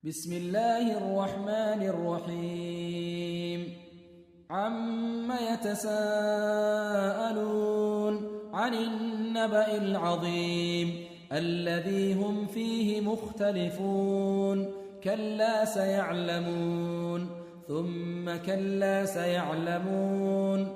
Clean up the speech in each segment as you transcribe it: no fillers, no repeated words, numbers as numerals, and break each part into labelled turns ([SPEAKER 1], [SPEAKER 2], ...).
[SPEAKER 1] بسم الله الرحمن الرحيم عم يتساءلون عن النبأ العظيم الذي هم فيه مختلفون كلا سيعلمون ثم كلا سيعلمون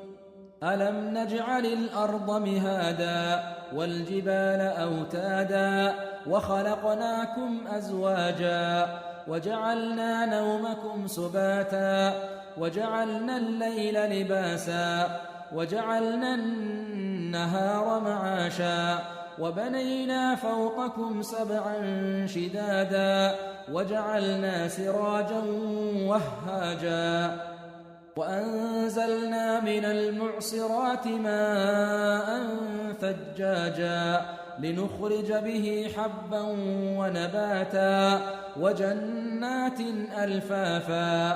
[SPEAKER 1] ألم نجعل الأرض مهادا والجبال أوتادا وخلقناكم أزواجا وجعلنا نومكم سباتا وجعلنا الليل لباسا وجعلنا النهار معاشا وبنينا فوقكم سبعا شدادا وجعلنا سراجا وهاجا وأنزلنا من المعصرات ماء ثجاجا لنخرج به حبا ونباتا وجنات ألفافا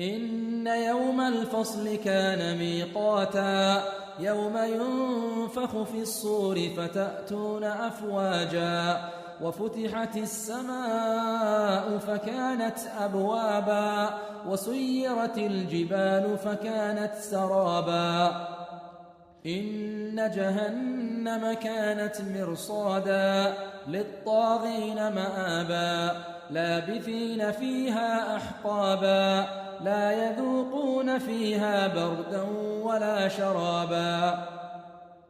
[SPEAKER 1] إن يوم الفصل كان ميقاتا يوم ينفخ في الصور فتأتون أفواجا وفتحت السماء فكانت أبوابا وسيرت الجبال فكانت سرابا إن جهنم كانت مرصادا للطاغين مآبا لابثين فيها أحقابا لا يذوقون فيها بردا ولا شرابا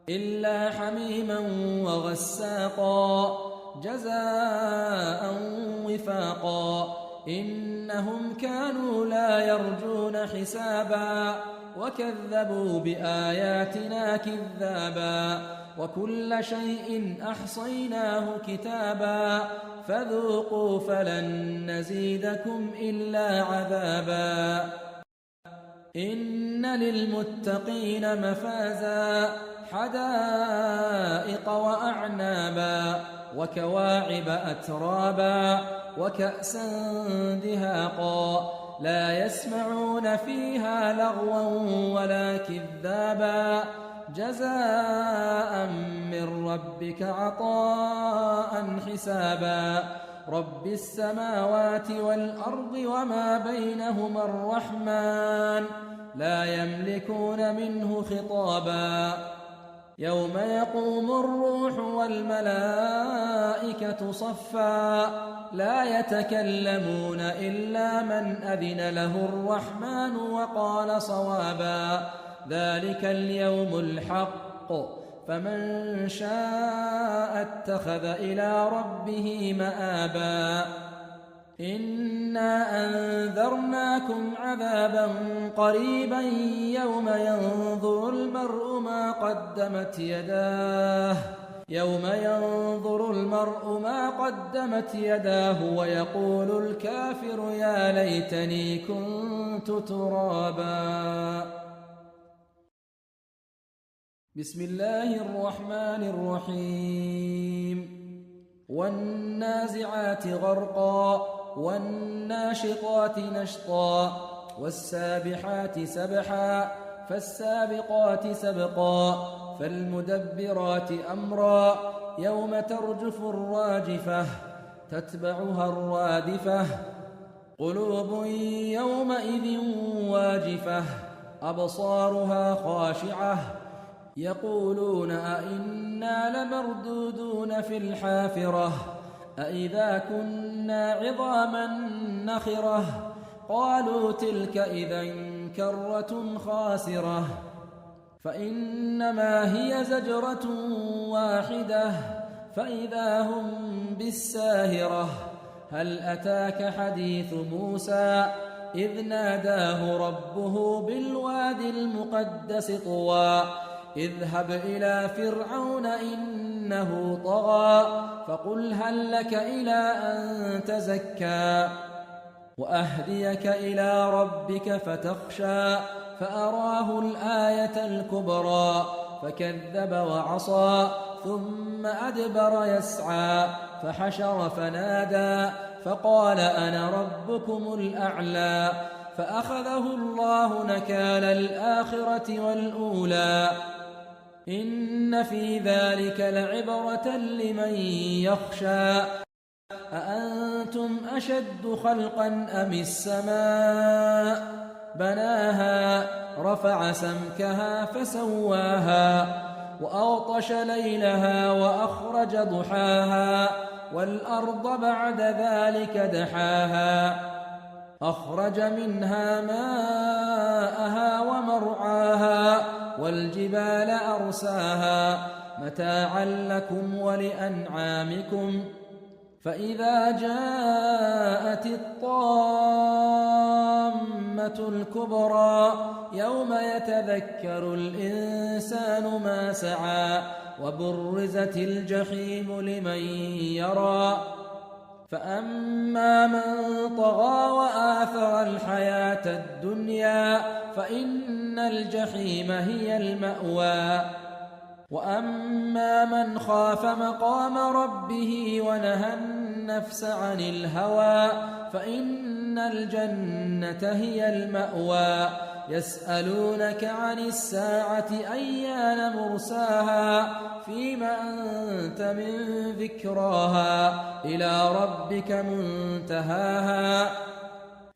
[SPEAKER 1] إلا حميما وغساقا جزاء وفاقا إنهم كانوا لا يرجون حسابا وكذبوا بآياتنا كذابا وكل شيء أحصيناه كتابا فذوقوا فلن نزيدكم إلا عذابا إن للمتقين مفازا حدائق وأعنابا وكواعب أترابا وكأسا دهاقا لا يسمعون فيها لغوا ولا كذابا جزاء من ربك عطاء حسابا رب السماوات والأرض وما بينهما الرحمن لا يملكون منه خطابا يوم يقوم الروح والملائكة صفا لا يتكلمون إلا من أذن له الرحمن وقال صوابا ذلك اليوم الحق فمن شاء اتخذ إلى ربه مآبا إنا أنذرناكم عذابا قريبا يوم ينظر المرء ما قدمت يداه ويقول الكافر يا ليتني كنت ترابا بسم الله الرحمن الرحيم والنازعات غرقا والناشطات نشطا والسابحات سبحا فالسابقات سبقا فالمدبرات أمرا يوم ترجف الراجفة تتبعها الرادفة قلوب يومئذ واجفة أبصارها خاشعة يقولون أئنا لمردودون في الحافرة أئذا كنا عظاما نخرة قالوا تلك إذا كرة خاسرة فإنما هي زجرة واحدة فإذا هم بالساهرة هل أتاك حديث موسى إذ ناداه ربه بالوادي المقدس طوى اذهب إلى فرعون إنه طغى فقل هل لك إلى أن تزكى وأهديك إلى ربك فتخشى فأراه الآية الكبرى فكذب وعصى ثم أدبر يسعى فحشر فنادى فقال أنا ربكم الأعلى فأخذه الله نكال الآخرة والأولى إن في ذلك لعبرة لمن يخشى أأنتم أأنتم أشد خلقا أم السماء بناها رفع سمكها فسواها وأغطش ليلها وأخرج ضحاها والأرض بعد ذلك دحاها أخرج منها ماءها ومرعاها والجبال أرساها متاعا لكم ولأنعامكم فإذا جاءت الطامة الكبرى يوم يتذكر الإنسان ما سعى وبرزت الجحيم لمن يرى فأما من طغى وآثر الحياة الدنيا فإن الجحيم هي المأوى وأما من خاف مقام ربه ونهى النفس عن الهوى فإن الجنة هي المأوى يسألونك عن الساعة أيان مرساها فيم أنت من ذكراها إلى ربك منتهاها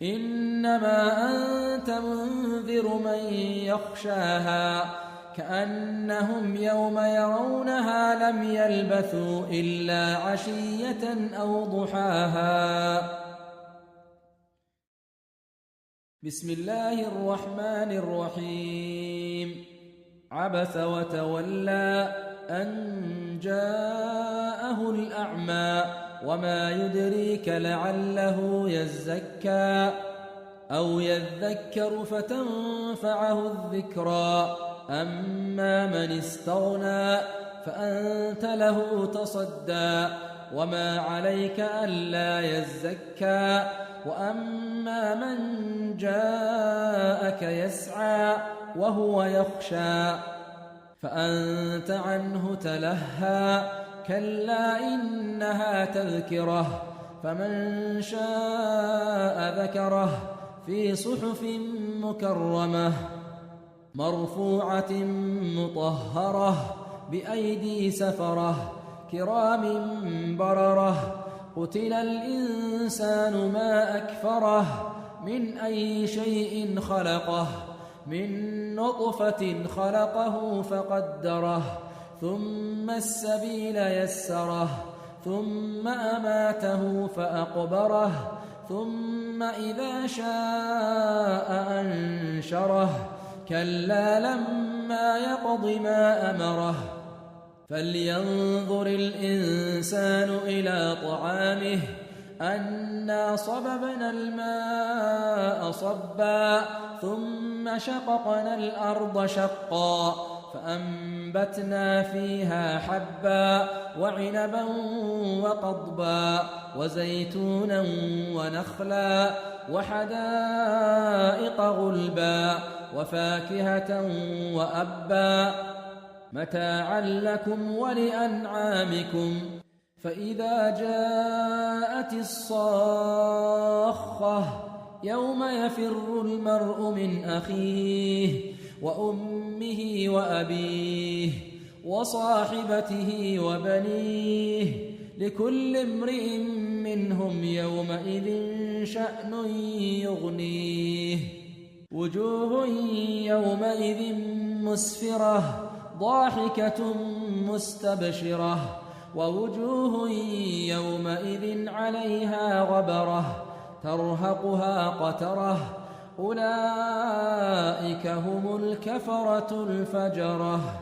[SPEAKER 1] إنما أنت منذر من يخشاها كأنهم يوم يرونها لم يلبثوا إلا عشية أو ضحاها. بسم الله الرحمن الرحيم. عبس وتولى أن جاءه الأعمى وما يدريك لعله يزكى أو يذكر فتنفعه الذكرى أما من استغنى فأنت له تصدى وما عليك ألا يزكى وأما من جاءك يسعى وهو يخشى فأنت عنه تلهى كلا إنها تذكرة فمن شاء ذكره في صحف مكرمة مرفوعة مطهرة بأيدي سفرة كرام بررة قتل الإنسان ما أكفره من أي شيء خلقه من نطفة خلقه فقدره ثم السبيل يسره ثم أماته فأقبره ثم إذا شاء أنشره كلا لما يقض ما أمره فلينظر الإنسان إلى طعامه أنا صببنا الماء صبا ثم شققنا الأرض شقا فأنبتنا فيها حبا وعنبا وقضبا وزيتونا ونخلا وحدائق غلبا وفاكهة وأبا متاعا لكم ولأنعامكم فإذا جاءت الصاخة يوم يفر المرء من أخيه وأمه وأبيه وصاحبته وبنيه لكل امرئ منهم يومئذ شأن يغنيه وجوه يومئذ مسفرة ضاحكة مستبشرة ووجوه يومئذ عليها غبرة ترهقها قترة أولئك هم الكفرة الفجرة.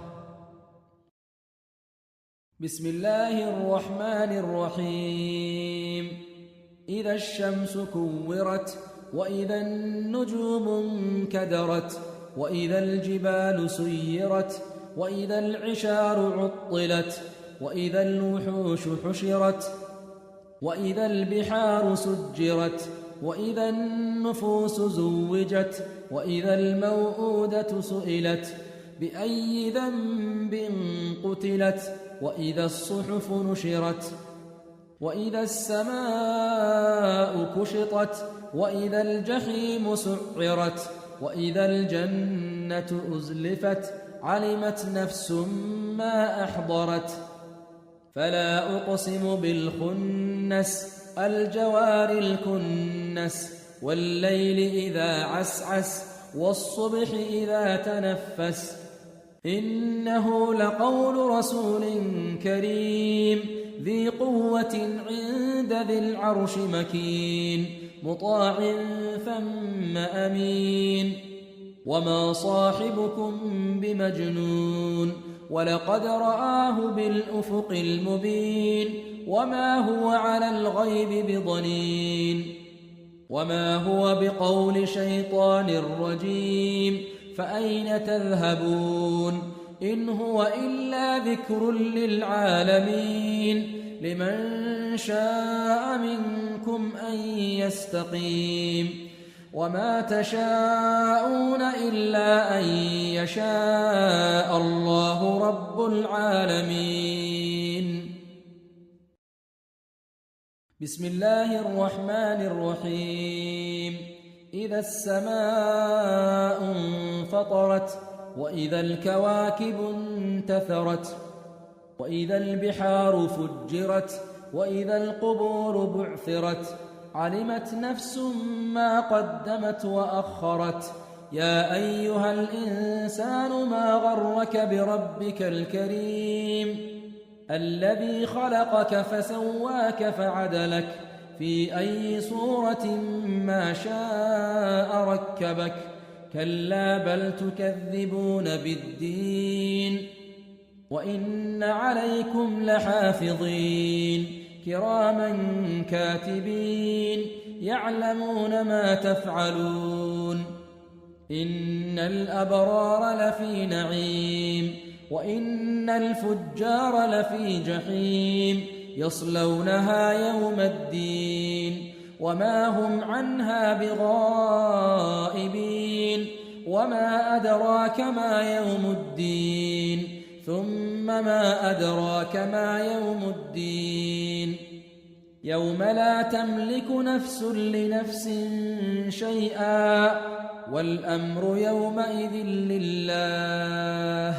[SPEAKER 1] بسم الله الرحمن الرحيم. إذا الشمس كورت وإذا النجوم انكدرت وإذا الجبال سيرت وإذا العشار عطلت وإذا الوحوش حشرت وإذا البحار سجرت وإذا النفوس زوجت وإذا الموءودة سئلت بأي ذنب قتلت وإذا الصحف نشرت وإذا السماء كشطت وإذا الجحيم سعرت وإذا الجنة أزلفت علمت نفس ما أحضرت فلا أقسم بالخنس الجوار الكنس والليل إذا عسعس والصبح إذا تنفس إنه لقول رسول كريم ذي قوة عند ذي العرش مكين مطاع ثم أمين وما صاحبكم بمجنون ولقد رآه بالأفق المبين وما هو على الغيب بضنين وما هو بقول شيطان رجيم فأين تذهبون إن هو إلا ذكر للعالمين لمن شاء منكم أن يستقيم وما تشاءون إلا أن يشاء الله رب العالمين. بسم الله الرحمن الرحيم. إذا السماء انفطرت وإذا الكواكب انتثرت وإذا البحار فجرت وإذا القبور بعثرت علمت نفس ما قدمت وأخرت يا أيها الإنسان ما غرك بربك الكريم الذي خلقك فسواك فعدلك في أي صورة ما شاء ركبك كلا بل تكذبون بالدين وإن عليكم لحافظين كراما كاتبين يعلمون ما تفعلون إن الأبرار لفي نعيم وإن الفجار لفي جحيم يصلونها يوم الدين وما هم عنها بغائبين وما أدراك ما يوم الدين ثم ما أدراك ما يوم الدين يوم لا تملك نفس لنفس شيئا والأمر يومئذ لله.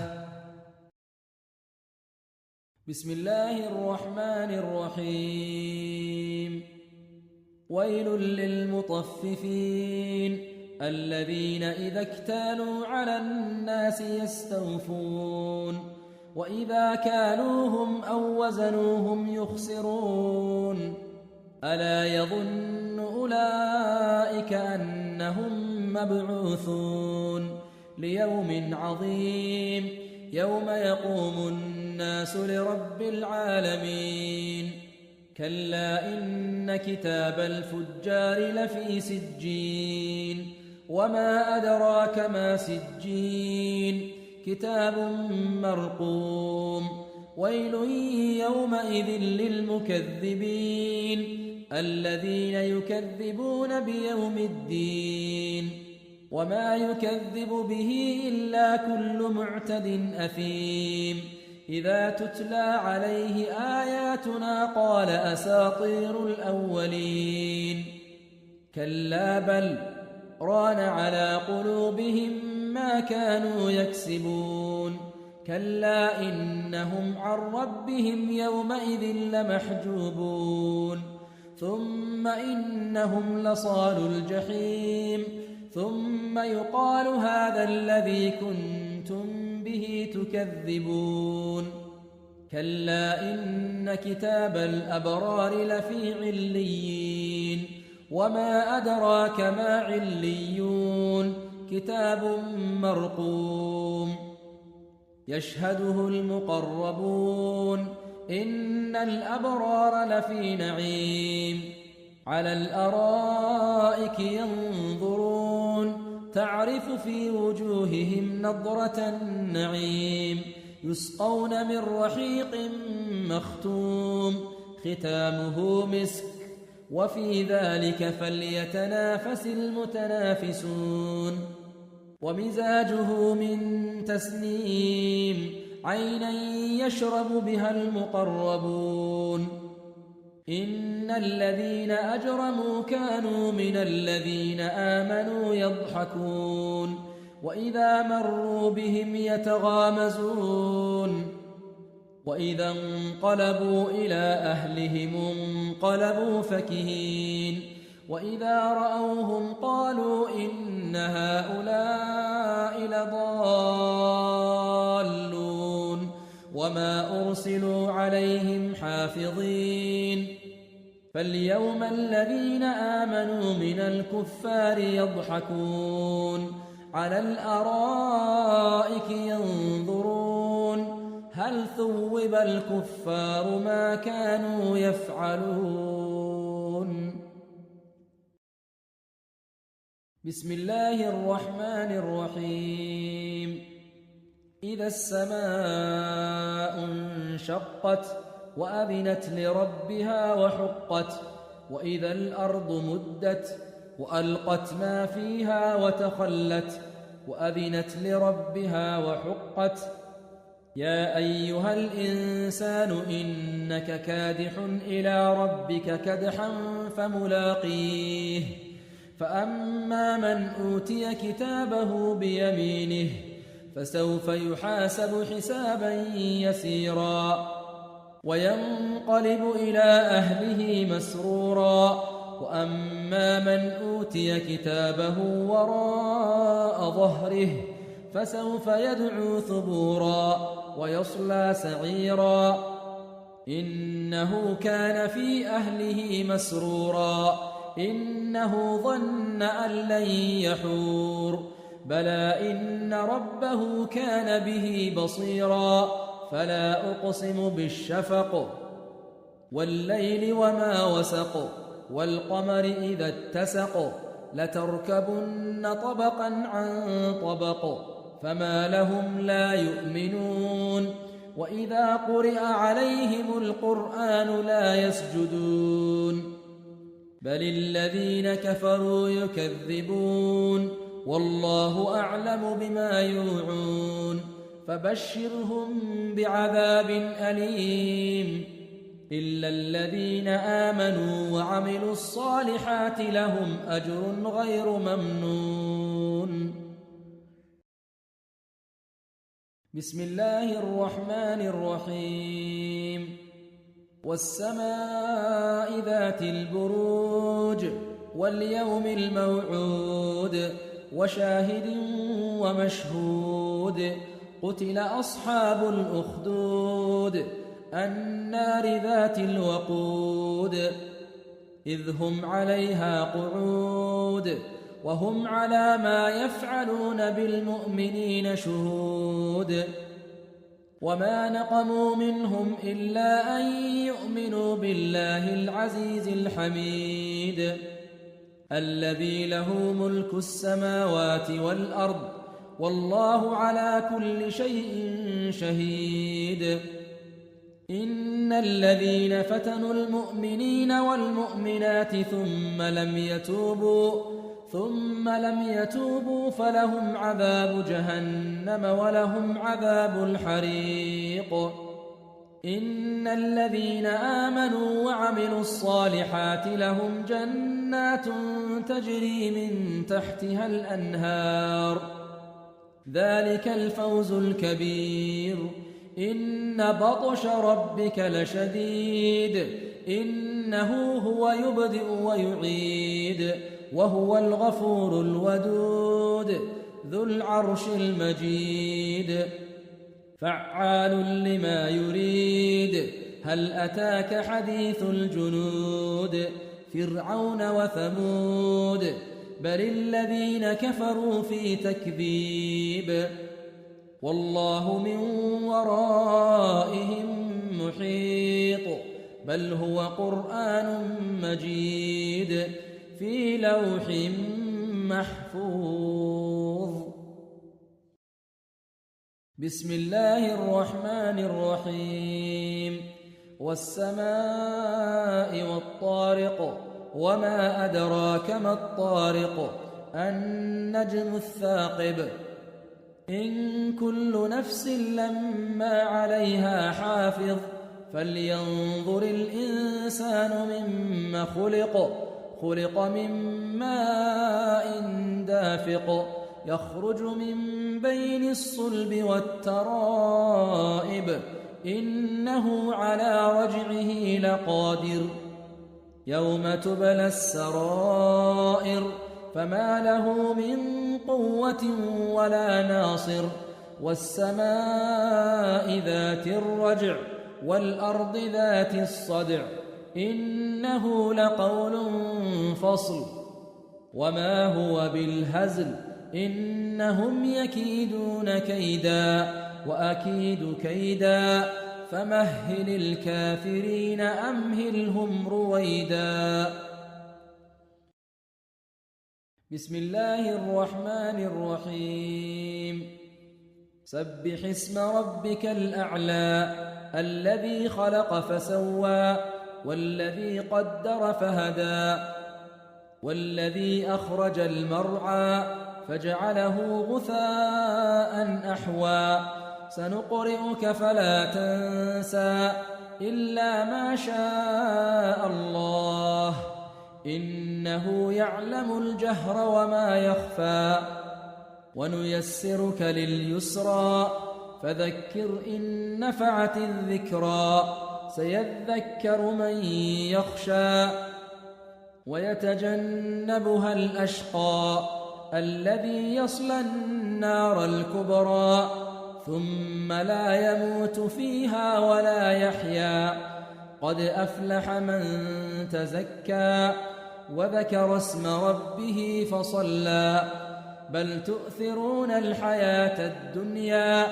[SPEAKER 1] بسم الله الرحمن الرحيم. ويل للمطففين الذين إذا اكتالوا على الناس يستوفون وإذا كالوهم أو وزنوهم يخسرون ألا يظن أولئك أنهم مبعوثون ليوم عظيم يوم يقوم الناس لرب العالمين كلا إن كتاب الفجار لفي سجين وما أدراك ما سجين كتاب مرقوم ويل يومئذ للمكذبين الذين يكذبون بيوم الدين وما يكذب به إلا كل معتد أثيم إذا تتلى عليه آياتنا قال أساطير الأولين كلا بل ران على قلوبهم ما كانوا يكسبون كلا إنهم عن ربهم يومئذ لمحجوبون ثم إنهم لصال الجحيم ثم يقال هذا الذي كنتم به تكذبون كلا إن كتاب الأبرار لفي عليين وما أدراك ما عليون كتاب مرقوم يشهده المقربون إن الأبرار لفي نعيم على الأرائك ينظرون تعرف في وجوههم نضرة النعيم يسقون من رحيق مختوم ختامه مسك وفي ذلك فليتنافس المتنافسون ومزاجه من تسنيم عينا يشرب بها المقربون إن الذين أجرموا كانوا من الذين آمنوا يضحكون وإذا مروا بهم يتغامزون وإذا انقلبوا إلى أهلهم انقلبوا فكهين وإذا رأوهم قالوا إن هؤلاء لضالون وما أرسلوا عليهم حافظين فاليوم الذين آمنوا من الكفار يضحكون على الأرائك ينظرون هل ثوب الكفار ما كانوا يفعلون. بسم الله الرحمن الرحيم. إذا السماء انشقت وأذنت لربها وحقت وإذا الأرض مدت وألقت ما فيها وتخلت وأذنت لربها وحقت يا أيها الإنسان إنك كادح إلى ربك كدحا فملاقيه فأما من أوتي كتابه بيمينه فسوف يحاسب حسابا يسيرا وينقلب إلى أهله مسرورا وأما من أوتي كتابه وراء ظهره فسوف يدعو ثبورا ويصلى سعيرا إنه كان في أهله مسرورا إنه ظن أن لن يحور بلى إن ربه كان به بصيرا فلا أقسم بالشفق والليل وما وسق والقمر إذا اتسق لتركبن طبقا عن طبق فما لهم لا يؤمنون وإذا قرئ عليهم القرآن لا يسجدون بل الذين كفروا يكذبون والله أعلم بما يوعون فبشرهم بعذاب أليم إلا الذين آمنوا وعملوا الصالحات لهم أجر غير ممنون. بسم الله الرحمن الرحيم. والسماء ذات البروج واليوم الموعود وشاهد ومشهود قتل أصحاب الأخدود النار ذات الوقود إذ هم عليها قعود وهم على ما يفعلون بالمؤمنين شهود وما نقموا منهم إلا أن يؤمنوا بالله العزيز الحميد الذي له ملك السماوات والأرض والله على كل شيء شهيد إن الذين فتنوا المؤمنين والمؤمنات ثم لم يتوبوا فلهم عذاب جهنم ولهم عذاب الحريق إن الذين آمنوا وعملوا الصالحات لهم جنات تجري من تحتها الأنهار ذلك الفوز الكبير إن بطش ربك لشديد إنه هو يبدئ ويعيد وهو الغفور الودود ذو العرش المجيد فعال لما يريد هل أتاك حديث الجنود فرعون وثمود بل الذين كفروا في تكذيب والله من ورائهم محيط بل هو قرآن مجيد في لوح محفوظ. بسم الله الرحمن الرحيم. والسماء والطارق وما أدراك ما الطارق النجم الثاقب إن كل نفس لما عليها حافظ فلينظر الإنسان مما خلق من ماء دافق يخرج من بين الصلب والترائب إنه على رجعه لقادر يوم تبلى السرائر فما له من قوة ولا ناصر والسماء ذات الرجع والأرض ذات الصدع إنه لقول فصل وما هو بالهزل إنهم يكيدون كيدا وأكيد كيدا فمهل الكافرين أمهلهم رويدا. بسم الله الرحمن الرحيم. سبح اسم ربك الأعلى الذي خلق فسوى والذي قدر فهدى والذي أخرج المرعى فجعله غثاء أحوى سنقرئك فلا تنسى إلا ما شاء الله إنه يعلم الجهر وما يخفى ونيسرك لليسرى فذكر إن نفعت الذكرى سيذكر من يخشى ويتجنبها الأشقى الذي يصلى النار الكبرى ثم لا يموت فيها ولا يحيا قد أفلح من تزكى وذكر اسم ربه فصلى بل تؤثرون الحياة الدنيا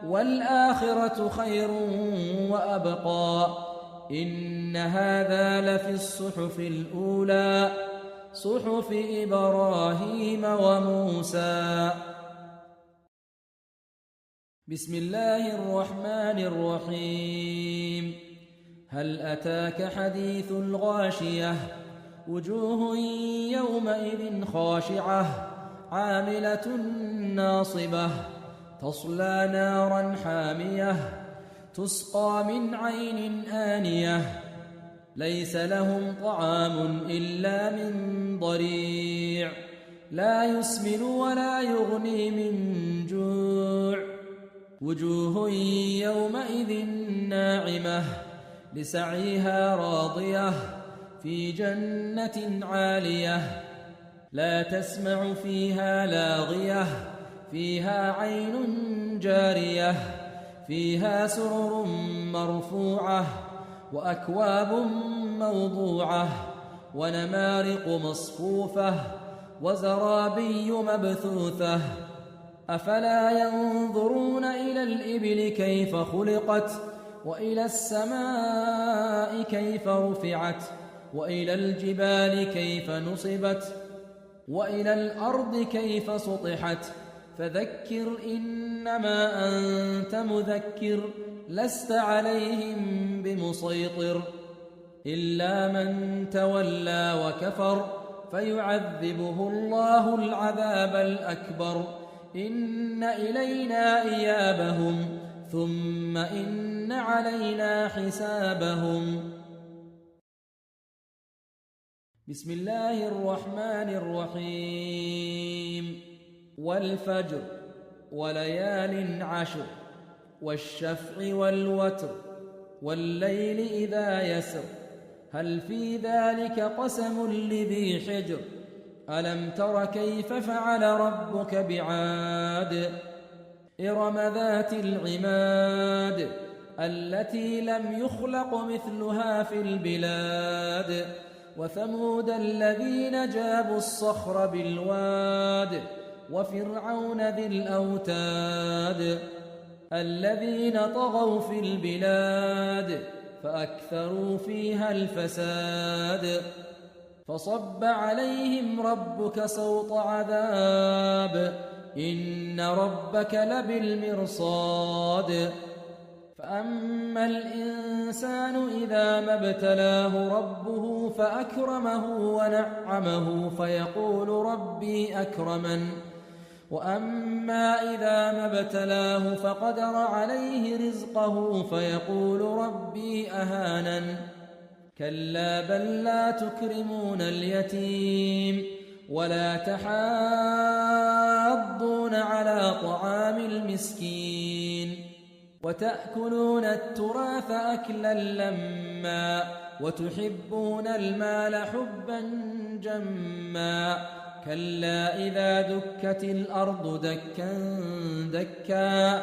[SPEAKER 1] والآخرة خير وأبقى إن هذا لفي الصحف الأولى صحف إبراهيم وموسى. بسم الله الرحمن الرحيم. هل أتاك حديث الغاشية وجوه يومئذ خاشعة عاملة ناصبة تصلى نارا حامية تسقى من عين آنية ليس لهم طعام إلا من ضريع لا يسمن ولا يغني من جوع وجوه يومئذ ناعمة لسعيها راضية في جنة عالية لا تسمع فيها لاغية فيها عين جارية فيها سرر مرفوعة وأكواب موضوعة ونمارق مصفوفة وزرابي مبثوثة أفلا ينظرون إلى الإبل كيف خلقت وإلى السماء كيف رفعت وإلى الجبال كيف نصبت وإلى الأرض كيف سطحت فذكر إنما أنت مذكر لست عليهم بمسيطر إلا من تولى وكفر فيعذبه الله العذاب الأكبر إن إلينا إيابهم ثم إن علينا حسابهم. بسم الله الرحمن الرحيم. والفجر وليال عشر والشفع والوتر والليل إذا يسر هل في ذلك قسم لذي حجر ألم تر كيف فعل ربك بعاد إرم ذات العماد التي لم يخلق مثلها في البلاد وثمود الذين جابوا الصخر بالواد وفرعون ذي الأوتاد الذين طغوا في البلاد فأكثروا فيها الفساد فصب عليهم ربك سوط عذاب إن ربك لبالمرصاد فأما الإنسان إذا ما ابتلاه ربه فأكرمه ونعمه فيقول ربي أكرمن وأما إذا ما ابتلاه فقدر عليه رزقه فيقول ربي أهانن كلا بل لا تكرمون اليتيم ولا تحاضون على طعام المسكين وتأكلون التراث أكلا لما وتحبون المال حبا جما كلا إذا دكت الأرض دكا دكا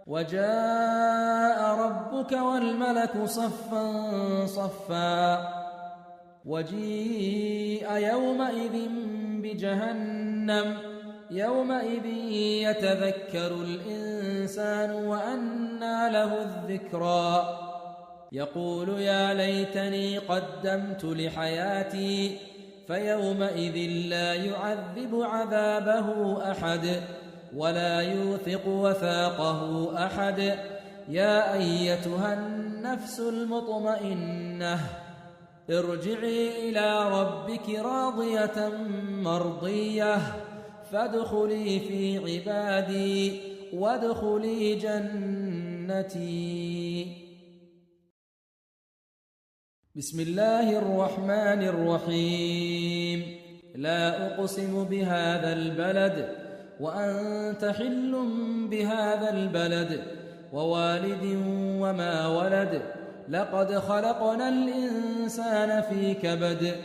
[SPEAKER 1] وجاء ربك والملك صفا صفا وجيء يومئذ بجهنم يومئذ يتذكر الإنسان وأنى له الذكرى يقول يا ليتني قدمت لحياتي فيومئذ لا يعذب عذابه أحد ولا يوثق وثاقه أحد يا أيتها النفس المطمئنة ارجعي إلى ربك راضية مرضية فادخلي في عبادي وادخلي جنتي. بسم الله الرحمن الرحيم. لا أقسم بهذا البلد وأنت حل بهذا البلد ووالد وما ولد لقد خلقنا الإنسان في كبد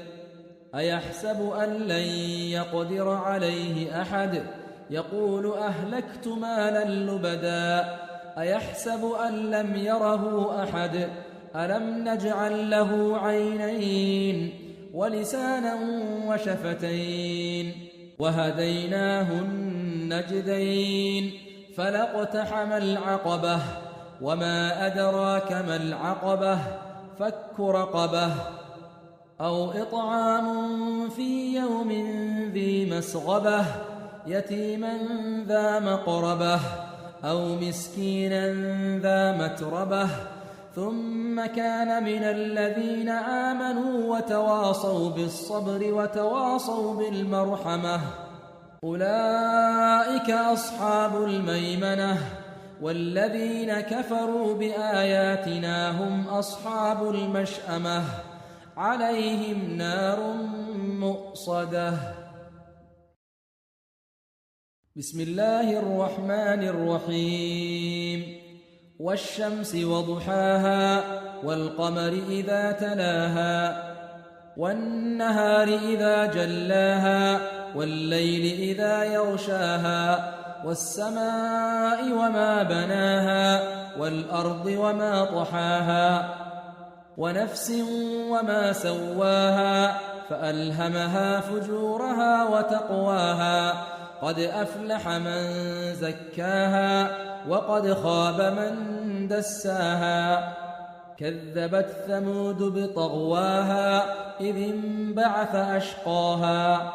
[SPEAKER 1] أيحسب أن لن يقدر عليه أحد يقول أهلكت مالا لبدا أيحسب أن لم يره أحد ألم نجعل له عينين ولسانا وشفتين وهديناه النجدين فلاقتحم العقبة وما أدراك ما العقبة فك رقبة أو إطعام في يوم ذي مسغبة يتيما ذا مقربة أو مسكينا ذا متربة ثم كان من الذين آمنوا وتواصوا بالصبر وتواصوا بالمرحمة أولئك أصحاب الميمنة والذين كفروا بآياتنا هم أصحاب المشأمة عليهم نار مؤصدة. بسم الله الرحمن الرحيم. والشمس وضحاها والقمر إذا تلاها والنهار إذا جلاها والليل إذا يغشاها والسماء وما بناها والأرض وما طحاها ونفس وما سواها فألهمها فجورها وتقواها قد أفلح من زكاها وقد خاب من دساها كذبت ثمود بطغواها إذ انبعث أشقاها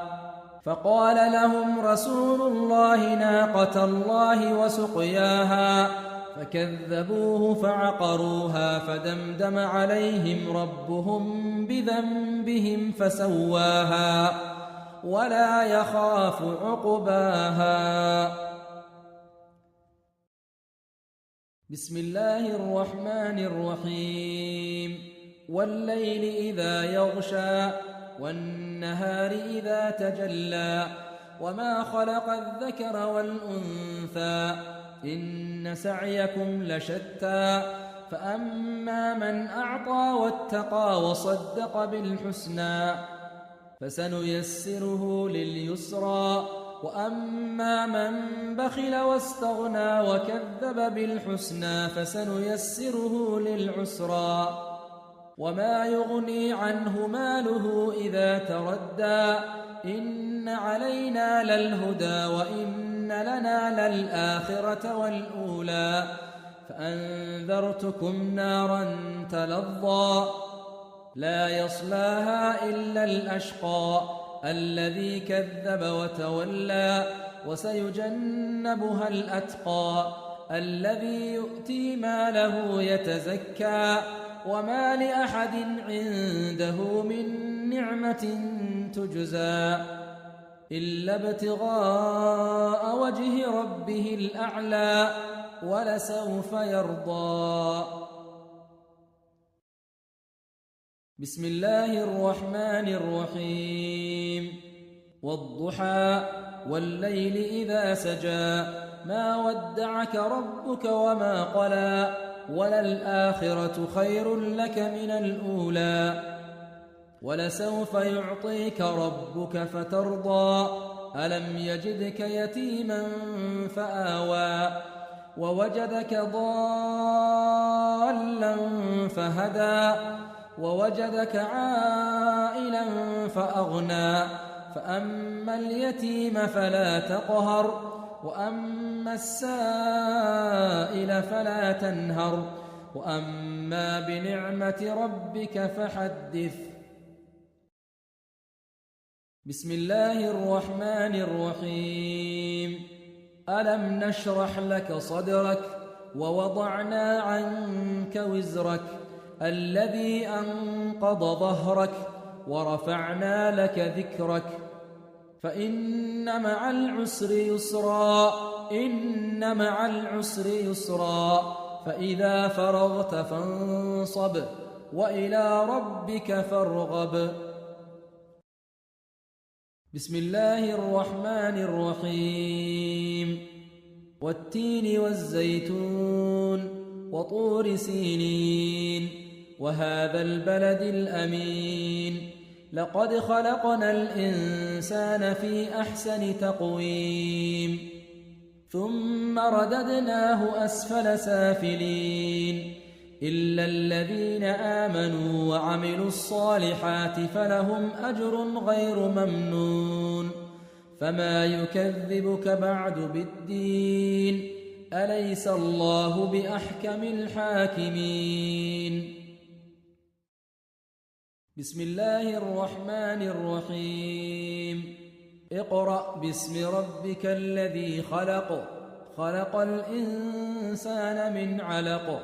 [SPEAKER 1] فقال لهم رسول الله ناقة الله وسقياها فكذبوه فعقروها فدمدم عليهم ربهم بذنبهم فسواها ولا يخاف عقباها. بسم الله الرحمن الرحيم. والليل إذا يغشى والنهار إذا تجلى وما خلق الذكر والأنثى إن سعيكم لشتى فأما من أعطى واتقى وصدق بالحسنى فسنيسره لليسرى وأما من بخل واستغنى وكذب بالحسنى فسنيسره للعسرى وما يغني عنه ماله إذا تردى إن علينا للهدى وإن لنا للآخرة والأولى فأنذرتكم نارا تلظى لا يصلاها إلا الأشقى الذي كذب وتولى وسيجنبها الأتقى الذي يؤتي ماله يتزكى وما لأحد عنده من نعمة تجزى إلا ابتغاء وجه ربه الأعلى ولسوف يرضى. بسم الله الرحمن الرحيم. والضحى والليل إذا سجى ما ودعك ربك وما قلى وللآخرة خير لك من الأولى ولسوف يعطيك ربك فترضى ألم يجدك يتيما فآوى ووجدك ضالا فهدى ووجدك عائلا فأغنى فأما اليتيم فلا تقهر وأما السائل فلا تنهر وأما بنعمة ربك فحدث. بسم الله الرحمن الرحيم. ألم نشرح لك صدرك ووضعنا عنك وزرك الذي أنقض ظهرك ورفعنا لك ذكرك فإن مع العسر يسرا إن مع العسر يسرا فإذا فرغت فانصب وإلى ربك فارغب. بسم الله الرحمن الرحيم. والتين والزيتون وطور سينين وهذا البلد الأمين لقد خلقنا الإنسان في أحسن تقويم ثم رددناه أسفل سافلين إلا الذين آمنوا وعملوا الصالحات فلهم أجر غير ممنون فما يكذبك بعد بالدين أليس الله بأحكم الحاكمين. بسم الله الرحمن الرحيم. اقرأ باسم ربك الذي خلق خلق الإنسان من علق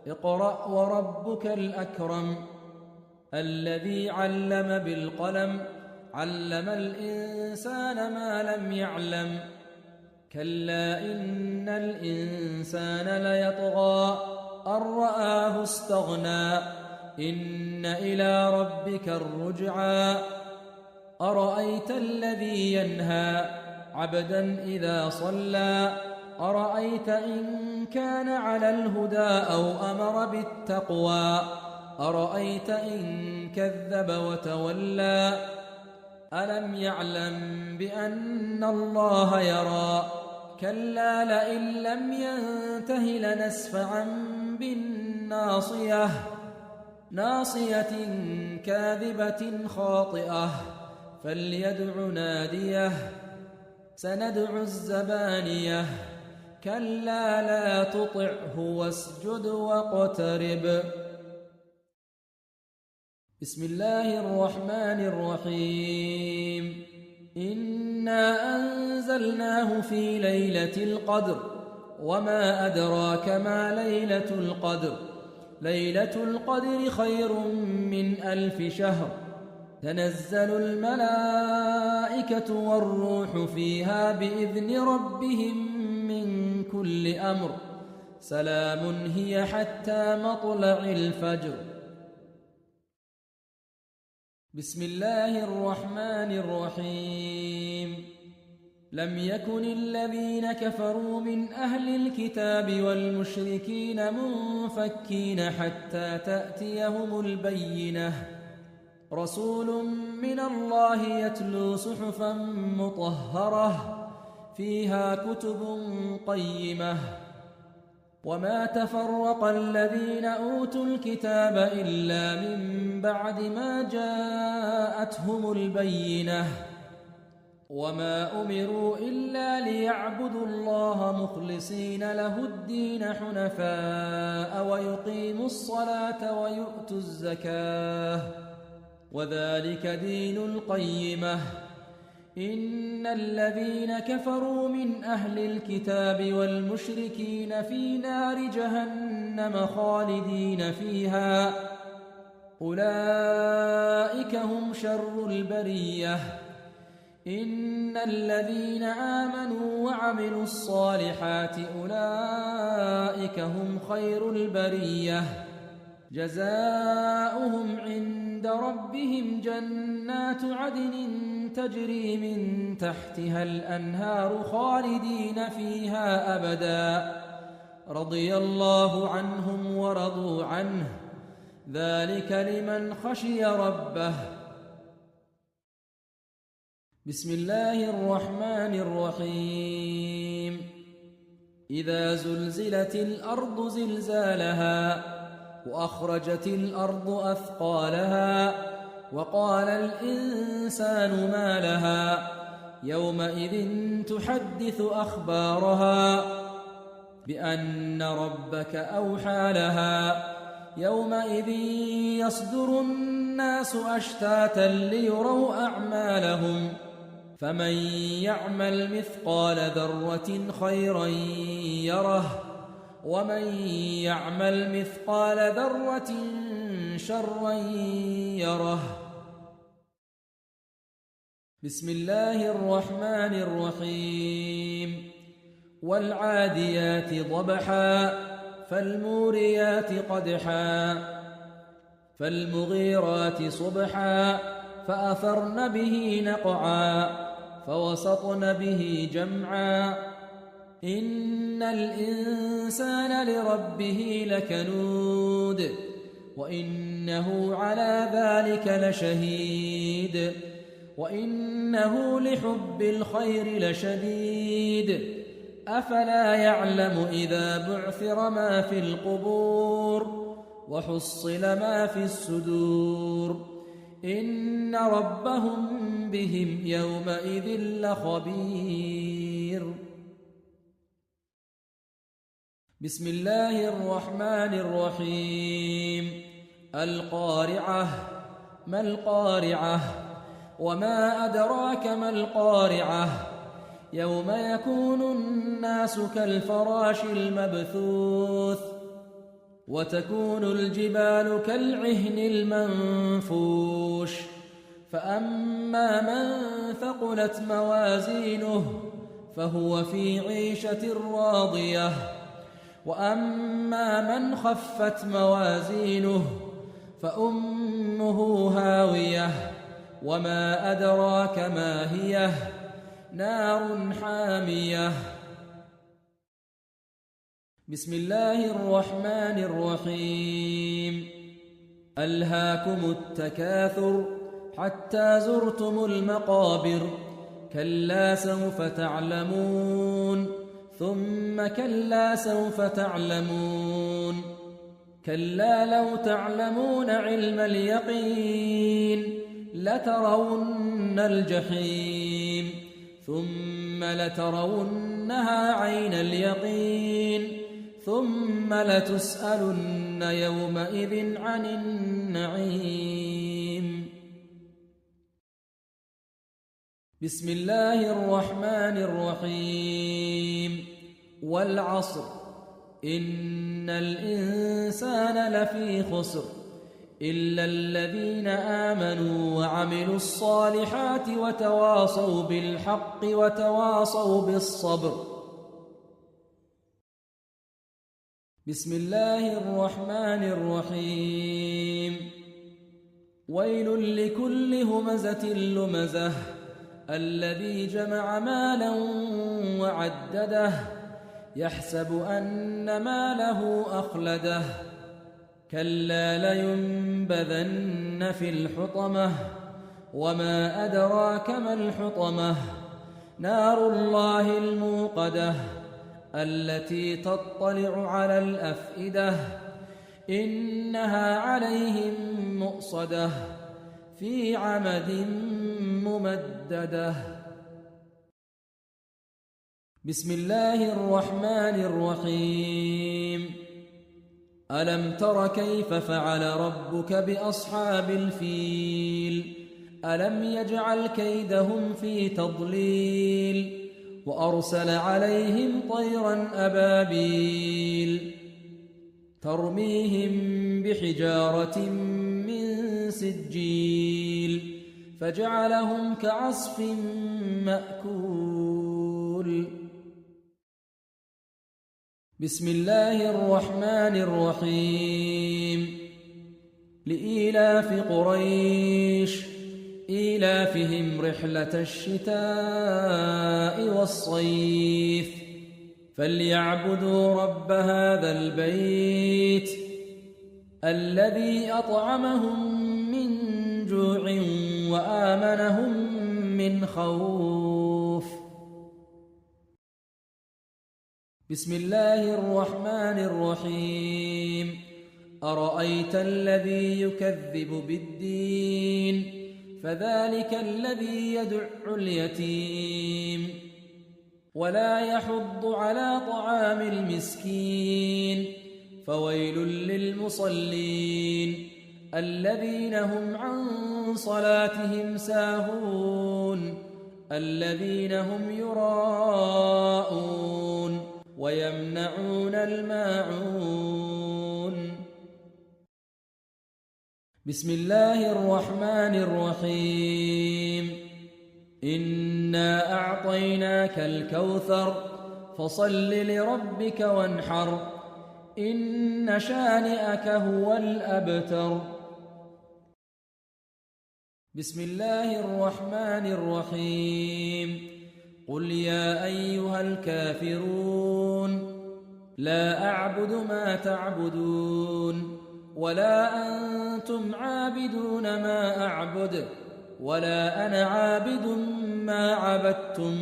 [SPEAKER 1] اقرأ وربك الأكرم الذي علم بالقلم علم الإنسان ما لم يعلم كلا إن الإنسان ليطغى أن رآه استغنى إن إلى ربك الرجعى أرأيت الذي ينهى عبدا إذا صلى أرأيت إن كان على الهدى أو أمر بالتقوى أرأيت إن كذب وتولى ألم يعلم بأن الله يرى كلا لئن لم ينته لنسفعا بالناصية ناصية كاذبة خاطئة فليدع ناديه سندع الزبانية كلا لا تطعه واسجد واقترب. بسم الله الرحمن الرحيم. إنا أنزلناه في ليلة القدر وما أدراك ما ليلة القدر ليلة القدر خير من 1000 شهر تنزل الملائكة والروح فيها بإذن ربهم من كل أمر سلام هي حتى مطلع الفجر. بسم الله الرحمن الرحيم. لم يكن الذين كفروا من أهل الكتاب والمشركين منفكين حتى تأتيهم البينة رسول من الله يتلو صحفا مطهرة فيها كتب قيمة وما تفرق الذين أوتوا الكتاب إلا من بعد ما جاءتهم البينة وما أمروا إلا ليعبدوا الله مخلصين له الدين حنفاء ويقيموا الصلاة ويؤتوا الزكاة وذلك دين القيمة إن الذين كفروا من أهل الكتاب والمشركين في نار جهنم خالدين فيها أولئك هم شر البرية إن الذين آمنوا وعملوا الصالحات أولئك هم خير البرية جزاؤهم عند ربهم جنات عدن تجري من تحتها الأنهار خالدين فيها أبدا رضي الله عنهم ورضوا عنه ذلك لمن خشي ربه. بسم الله الرحمن الرحيم. إذا زلزلت الأرض زلزالها وأخرجت الأرض أثقالها وقال الإنسان ما لها يومئذ تحدث أخبارها بأن ربك أوحى لها يومئذ يصدر الناس أشتاتا ليروا أعمالهم فمن يعمل مثقال ذرة خيرا يره ومن يعمل مثقال ذرة شرا يره. بسم الله الرحمن الرحيم. والعاديات ضبحا فالموريات قدحا فالمغيرات صبحا فأثرن به نقعا فوسطن به جمعا إن الإنسان لربه لكنود وإنه على ذلك لشهيد وإنه لحب الخير لشديد أفلا يعلم إذا بعثر ما في القبور وحصل ما في الصدور إن ربهم بهم يومئذ لخبير. بسم الله الرحمن الرحيم. القارعة ما القارعة وما أدراك ما القارعة يوم يكون الناس كالفراش المبثوث وتكون الجبال كالعهن المنفوش فأما من ثقلت موازينه فهو في عيشة راضية وأما من خفت موازينه فأمه هاوية وما أدراك ما هي نار حامية. بسم الله الرحمن الرحيم. ألهاكم التكاثر حتى زرتم المقابر كلا سوف تعلمون ثم كلا سوف تعلمون كلا لو تعلمون علم اليقين لترون الجحيم ثم لترونها عين اليقين ثم لتسألن يومئذ عن النعيم. بسم الله الرحمن الرحيم. والعصر إن الإنسان لفي خسر إلا الذين آمنوا وعملوا الصالحات وتواصوا بالحق وتواصوا بالصبر. بسم الله الرحمن الرحيم. ويل لكل همزة لمزة الذي جمع مالا وعدده يحسب أن ماله أخلده كلا لينبذن في الحطمة وما أدراك ما الحطمة نار الله الموقدة التي تطلع على الأفئدة إنها عليهم مؤصدة في عمد ممددة. بسم الله الرحمن الرحيم. ألم تر كيف فعل ربك بأصحاب الفيل ألم يجعل كيدهم في تضليل وأرسل عليهم طيرا أبابيل ترميهم بحجارة من سجيل فجعلهم كعصف مأكول. بسم الله الرحمن الرحيم. لإيلاف قريش إيلافهم رحلة الشتاء والصيف فليعبدوا رب هذا البيت الذي أطعمهم من جوع وآمنهم من خوف. بسم الله الرحمن الرحيم. أرأيت الذي يكذب بالدين فذلك الذي يدع اليتيم ولا يحض على طعام المسكين فويل للمصلين الذين هم عن صلاتهم ساهون الذين هم يراءون ويمنعون الماعون. بسم الله الرحمن الرحيم. إنا أعطيناك الكوثر فصل لربك وانحر إن شانئك هو الأبتر. بسم الله الرحمن الرحيم. قل يا أيها الكافرون لا أعبد ما تعبدون ولا أنتم عابدون ما أعبد ولا أنا عابد ما عبدتم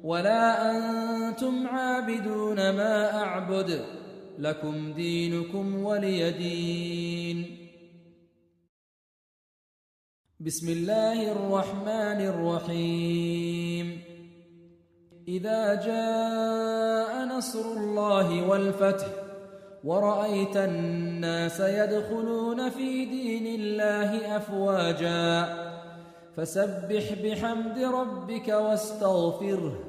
[SPEAKER 1] ولا أنتم عابدون ما أعبد لكم دينكم ولي دين. بسم الله الرحمن الرحيم. إذا جاء نصر الله والفتح ورأيت الناس يدخلون في دين الله أفواجا فسبح بحمد ربك واستغفره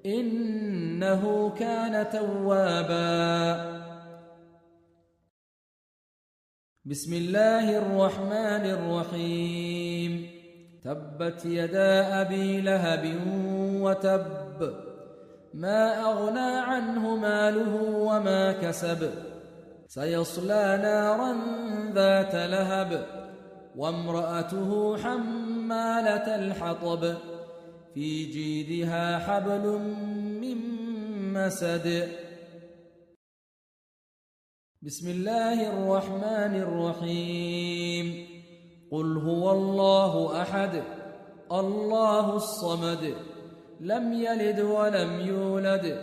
[SPEAKER 1] إنه كان توابا. بسم الله الرحمن الرحيم. تبت يدا أبي لهب وتب ما أغنى عنه ماله وما كسب سيصلى نارا ذات لهب وامرأته حمالة الحطب في جيدها حبل من مسد. بسم الله الرحمن الرحيم. قل هو الله أحد الله الصمد لم يلد ولم يولد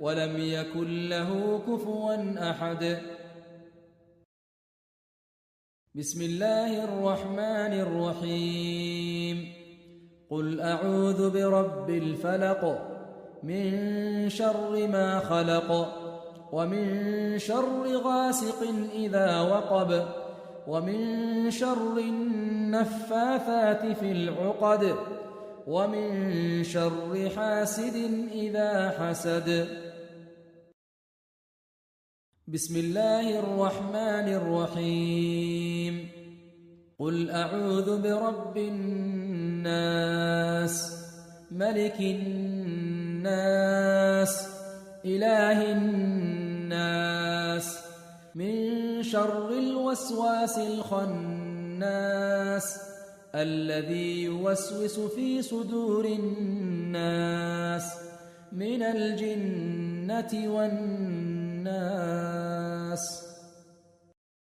[SPEAKER 1] ولم يكن له كفوا أحد. بسم الله الرحمن الرحيم. قل أعوذ برب الفلق من شر ما خلق ومن شر غاسق إذا وقب ومن شر النفاثات في العقد ومن شر حاسد إذا حسد. بسم الله الرحمن الرحيم. قل أعوذ برب الناس ملك الناس إله الناس من شر الوسواس الخناس الذي يوسوس في صدور الناس من الجنة والناس.